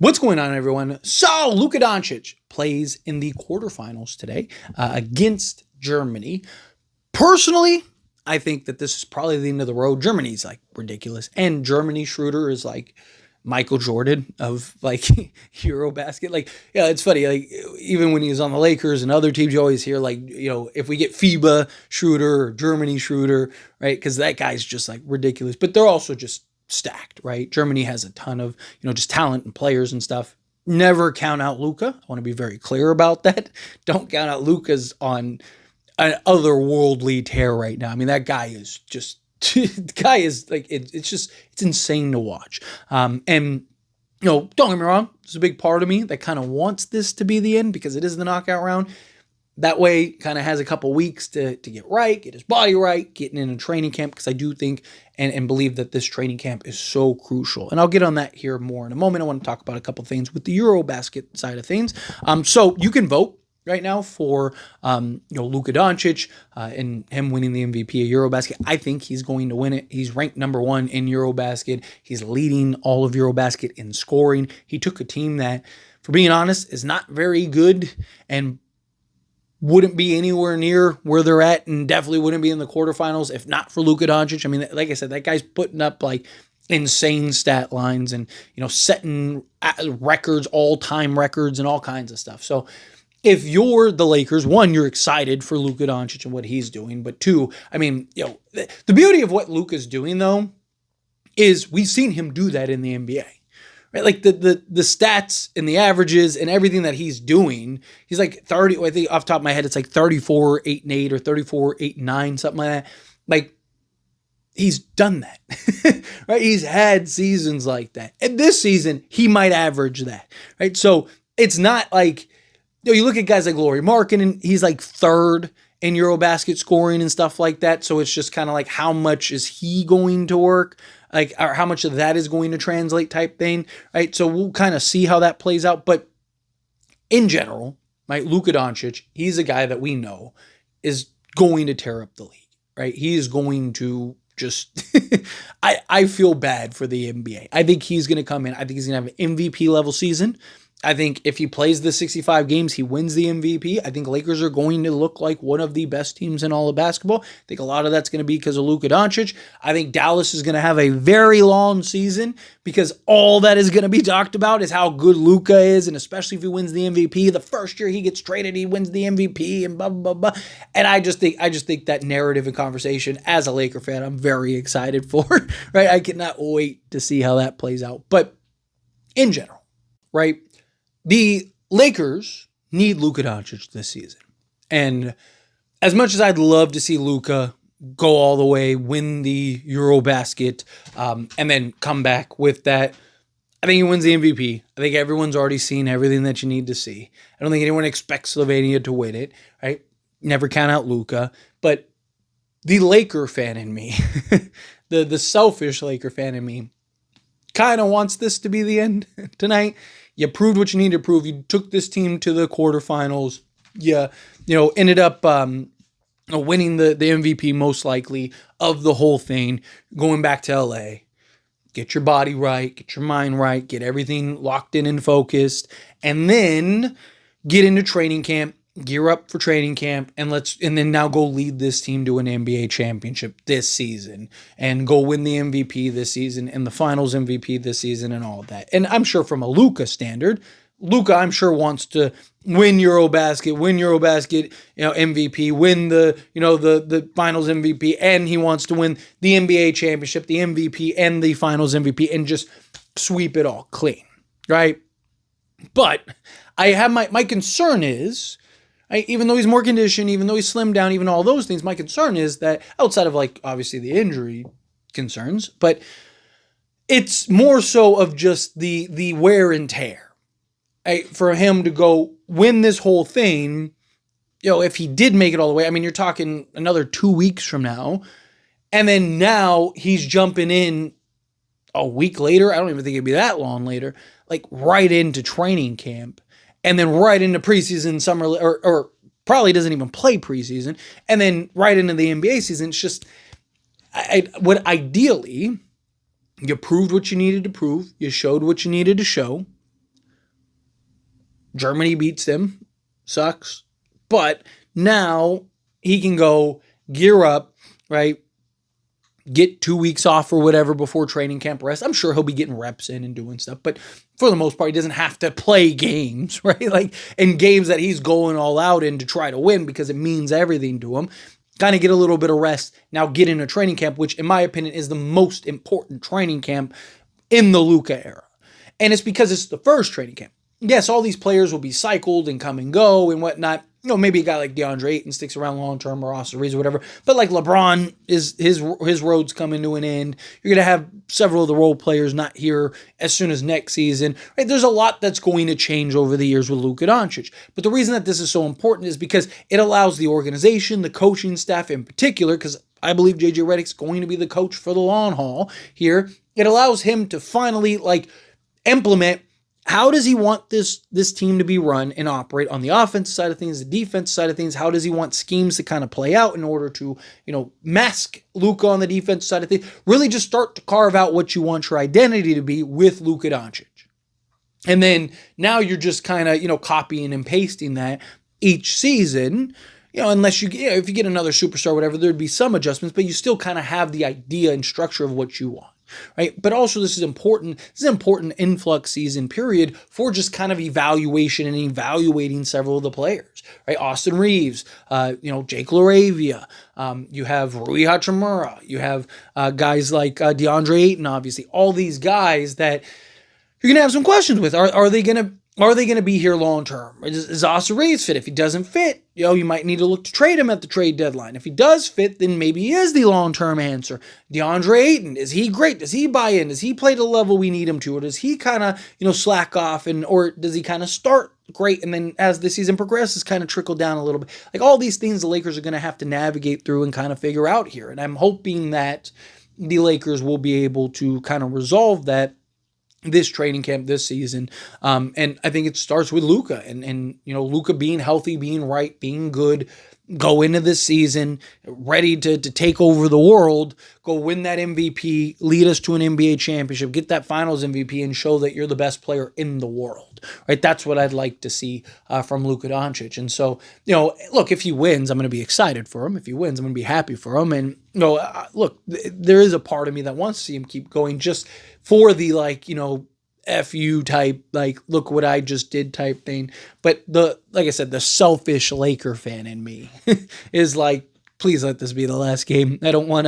What's going on, everyone? So, Luka Doncic plays in the quarterfinals today against Germany. Personally, I think that this is probably the end of the road. Germany's like ridiculous. And Germany Schroeder is like Michael Jordan of like Eurobasket. Like, yeah, it's funny. Like, even when he was on the Lakers and other teams, you always hear like, if we get FIBA Schroeder or Germany Schroeder, right? Because that guy's just like ridiculous. But they're also just stacked, right? Germany has a ton of, just talent and players and stuff. Never count out Luka. I want to be very clear about that. Don't count out Luka's on an otherworldly tear right now. I mean, that guy is just, the guy is like, it's insane to watch. And don't get me wrong, there's a big part of me that kind of wants this to be the end because it is the knockout round. That way, kind of has a couple weeks to get right, get his body right, getting in a training camp, because I do think and believe that this training camp is so crucial. And I'll get on that here more in a moment. I want to talk about a couple things with the Eurobasket side of things. So you can vote right now for Luka Doncic and him winning the MVP of Eurobasket. I think he's going to win it. He's ranked number 1 in Eurobasket. He's leading all of Eurobasket in scoring. He took a team that, for being honest, is not very good and wouldn't be anywhere near where they're at, and definitely wouldn't be in the quarterfinals if not for Luka Doncic. I mean, like I said, that guy's putting up like insane stat lines and, setting records, all-time records and all kinds of stuff. So if you're the Lakers, one, you're excited for Luka Doncic and what he's doing. But two, I mean, the beauty of what Luka's doing, though, is we've seen him do that in the NBA. Right, like the stats and the averages and everything that he's doing, he's like 30. I think off the top of my head, it's like 34, 8 and 8 or 34, 8 and 9, something like that. Like, he's done that, right? He's had seasons like that, and this season he might average that, right? So it's not like you look at guys like Lauri Markkanen, and he's like 3rd in Eurobasket scoring and stuff like that. So it's just kind of like, how much is he going to work? Like, or how much of that is going to translate type thing, right? So we'll kind of see how that plays out. But in general, right, Luka Doncic, he's a guy that we know is going to tear up the league, right? He is going to just, I feel bad for the NBA. I think he's going to come in. I think he's going to have an MVP level season. I think if he plays the 65 games, he wins the MVP. I think Lakers are going to look like one of the best teams in all of basketball. I think a lot of that's going to be because of Luka Doncic. I think Dallas is going to have a very long season because all that is going to be talked about is how good Luka is, and especially if he wins the MVP. The first year he gets traded, he wins the MVP and blah, blah, blah. And I just think that narrative and conversation, as a Laker fan, I'm very excited for, right? I cannot wait to see how that plays out. But in general, right, the Lakers need Luka Doncic this season. And as much as I'd love to see Luka go all the way, win the Eurobasket, and then come back with that, I think he wins the MVP. I think everyone's already seen everything that you need to see. I don't think anyone expects Slovenia to win it, right? Never count out Luka. But the Laker fan in me, the selfish Laker fan in me, kind of wants this to be the end tonight. You proved what you needed to prove. You took this team to the quarterfinals. You ended up winning the MVP most likely of the whole thing. Going back to LA, get your body right, get your mind right, get everything locked in and focused, and then get into training camp. Gear up for training camp, and then now go lead this team to an NBA championship this season, and go win the MVP this season and the Finals MVP this season and all of that. And I'm sure from a Luka standard, Luka, I'm sure, wants to win Eurobasket MVP, win the Finals MVP, and he wants to win the NBA championship, the MVP, and the Finals MVP, and just sweep it all clean, right? But I have my concern is, even though he's more conditioned, even though he's slimmed down, even all those things, my concern is that outside of like obviously the injury concerns, but it's more so of just the wear and tear. For him to go win this whole thing, if he did make it all the way, I mean, you're talking another 2 weeks from now, and then now he's jumping in a week later. I don't even think it'd be that long later, like right into training camp. And then right into preseason, summer, or probably doesn't even play preseason, and then right into the NBA season. It's just, ideally, you proved what you needed to prove, you showed what you needed to show, Germany beats them. Sucks. But now he can go gear up, right? Get 2 weeks off or whatever before training camp rest. I'm sure he'll be getting reps in and doing stuff, but for the most part, he doesn't have to play games, right? Like in games that he's going all out in to try to win because it means everything to him. Kind of get a little bit of rest. Now get in a training camp, which in my opinion is the most important training camp in the Luka era. And it's because it's the first training camp. Yes, all these players will be cycled and come and go and whatnot. You know, maybe a guy like DeAndre Ayton sticks around long term or Austin Reeves or whatever. But like LeBron, his road's coming to an end. You're gonna have several of the role players not here as soon as next season. Right? There's a lot that's going to change over the years with Luka Doncic. But the reason that this is so important is because it allows the organization, the coaching staff in particular, because I believe JJ Redick's going to be the coach for the long haul here. It allows him to finally implement. How does he want this team to be run and operate on the offensive side of things, the defense side of things? How does he want schemes to kind of play out in order to, mask Luka on the defense side of things? Really just start to carve out what you want your identity to be with Luka Doncic. And then now you're just kind of, copying and pasting that each season. Unless if you get another superstar or whatever, there'd be some adjustments, but you still kind of have the idea and structure of what you want. Right. But also this is important. This is an important influx season period for just kind of evaluation and evaluating several of the players. Right. Austin Reeves, Jake LaRavia. You have Rui Hachimura. You have guys like DeAndre Ayton, obviously. All these guys that you're going to have some questions with. Are they going to be here long term? Is Austin Reeves fit? If he doesn't fit, you might need to look to trade him at the trade deadline. If he does fit, then maybe he is the long-term answer. DeAndre Ayton, is he great? Does he buy in? Does he play to the level we need him to? Or does he kind of, slack off or does he kind of start great and then as the season progresses kind of trickle down a little bit? Like all these things the Lakers are going to have to navigate through and kind of figure out here. And I'm hoping that the Lakers will be able to kind of resolve that this training camp this season. And I think it starts with Luka and Luka being healthy, being right, being good, go into this season ready to take over the world, go win that MVP, lead us to an NBA championship, get that finals MVP and show that you're the best player in the world, right? That's what I'd like to see from Luka Doncic. And so, look, if he wins, I'm going to be excited for him. If he wins, I'm going to be happy for him. And, look, there is a part of me that wants to see him keep going just for the F you type, look what I just did type thing. But like I said, the selfish Laker fan in me is like, please let this be the last game. I don't want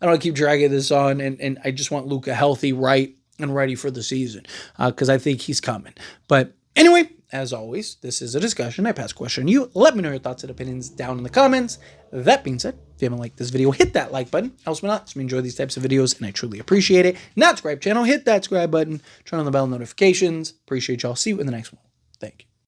to keep dragging this on. And I just want Luka healthy, right, and ready for the season because I think he's coming. But anyway, as always, this is a discussion. I pass a question to you. Let me know your thoughts and opinions down in the comments. That being said, if you haven't liked this video, hit that like button. Helps me out. So enjoy these types of videos, and I truly appreciate it. Not subscribe channel, hit that subscribe button. Turn on the bell notifications. Appreciate y'all. See you in the next one. Thank you.